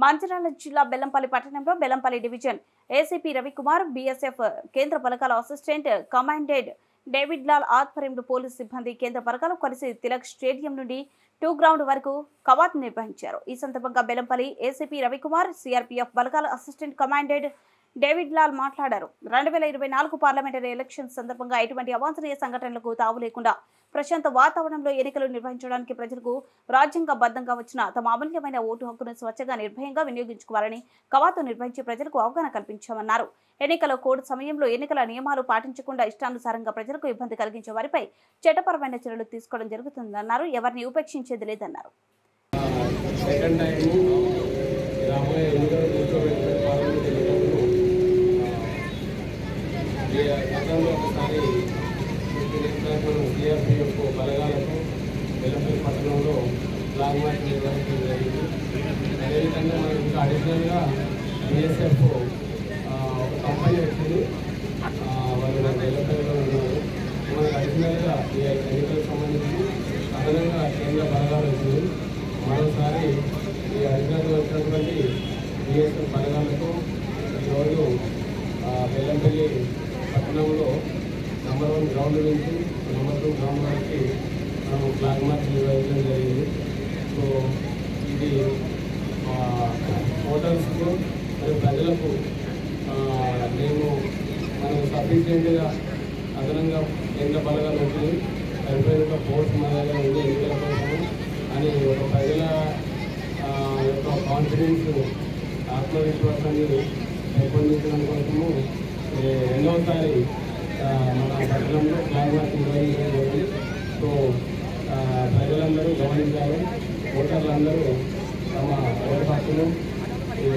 మంచిర్యాల జిల్లా బెల్లంపల్లి పట్టణంలో Bellampalli division ACP Ravikumar BSF కేంద్ర బలగాల అసిస్టెంట్ కమాండెంట్ డేవిడ్ లాల్ ఆధ్వర్యంలో పోలీసు సిబ్బంది కేంద్ర బలగాలు కలిసి తిలక్ స్టేడియం నుండి 2 గ్రౌండ్ వరకు కవాతు నిర్వహించారు। ఈ సందర్భంగా బెల్లంపల్లి ఏసీపీ రవికుమార్ సిఆర్పీఎఫ్ బలగాల అసిస్టెంట్ కమాండెంట్ డేవిడ్ లాల్ మాట్లాడారు। 2024 పార్లమెంటరీ ఎలక్షన్స్ సందర్భంగా ఎటువంటి అవాంఛనీయ సంఘటనలకు తావు లేకుండా ప్రశాంత వాతావరణంలో ఎన్నికలు నిర్వహించడానికి ప్రజలకు రాజ్యాంగబద్ధంగా వచ్చిన తమ అమూల్యమైన ఓటు హక్కును స్వచ్ఛంగా నిర్భయంగా వినియోగించుకోవాలని కవాతు నిర్వహించి ప్రజలకు అవగాహన కల్పించామన్నారు। ఎన్నికల కోడ్ సమయంలో ఎన్నికల నియమాలు పాటించకుండా ఇష్టానుసారంగా ప్రజలకు ఇబ్బంది కలిగించే వారిపై చట్టపరమైన చర్యలు తీసుకోవడం జరుగుతుందన్నారు। ఎవరిని ఉపేక్షించేది లేదన్నారు। సిఆర్పీఎఫ్ బలగాలకు బెల్లంపల్లి పట్టణంలో ఫ్లాగ్ మార్చ్ నిర్వహించడం జరిగింది। అదేవిధంగా మనం ఇంకా అడిషనల్గా బీఎస్ఎఫ్ ఒక కంపెనీ వచ్చింది, వాళ్ళు బెల్లంపల్లిలో ఉన్నారు। మనకు అడిషనల్గా ఈ ఎన్నికలకు సంబంధించి అదనంగా కేంద్ర బలగాలు వచ్చింది। మరోసారి ఈ అడిషనల్గా వచ్చినటువంటి బీఎస్ఎఫ్ బలగాలకు ఈరోజు బెల్లంపల్లి పట్టణంలో నంబర్ 1 గ్రౌండ్ నుంచి నంబర్ 2 గ్రౌండ్ వరకు మనం ఫ్లాగ్ మార్చ్ నిర్వహించడం జరిగింది। సో ఇది ఓటర్స్కు మరియు ప్రజలకు మేము మనకు సఫిషియెంట్గా అదనంగా కేంద్ర బలగాలు ఉంటుంది, సరిపోయిన ఫోర్స్ మన దగ్గర ఉంది ఎన్నికల కోసము అని ఒక ప్రజల యొక్క కాన్ఫిడెన్స్ ఆత్మవిశ్వాసాన్ని పెంపొందించడం కోసము రెండవసారి మన పట్టణంలో ఫ్లాగ్ మార్చ్ నిర్వహించడం జరిగింది। సో ప్రజలందరూ గమనించాలి, ఓటర్లందరూ తమ ఓటు హక్కును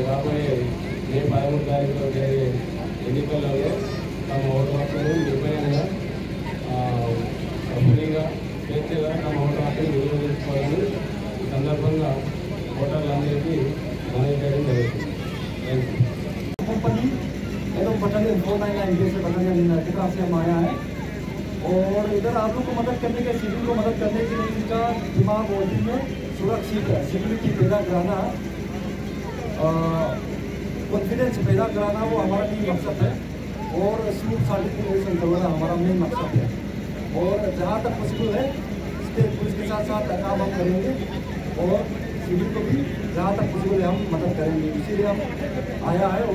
రాబోయే మే 13 తారీఖులో జరిగే ఎన్నికలలో తమ ఓటు హక్కును నిర్భయంగా ఫ్రీగా స్వేచ్ఛగా తమ ఓటు హక్కును వినియోగించుకోవాలని ఈ సందర్భంగా ఓటర్లందరికీ మనవి చేయడం జరుగుతుంది। एवं बटालियन 499 से बटालियन की तरफ से हम आया है और इधर आप लोग को मदद करने के सिविल को मदद करने के लिए इनका दिमाग वोटिंग में सुरक्षित है, सिक्योरिटी पैदा कराना, कॉन्फिडेंस पैदा कराना वो हमारा मेन मकसद है और स्मूथ सर्टिफिकेशन करवाना हमारा मेन मकसद है। और जहाँ तक पॉसिबल है स्टेट पुलिस के साथ साथ काम हम करेंगे और सिविल को भी जहाँ तक पॉसिबल है हम मदद करेंगे, इसीलिए हम आया है। और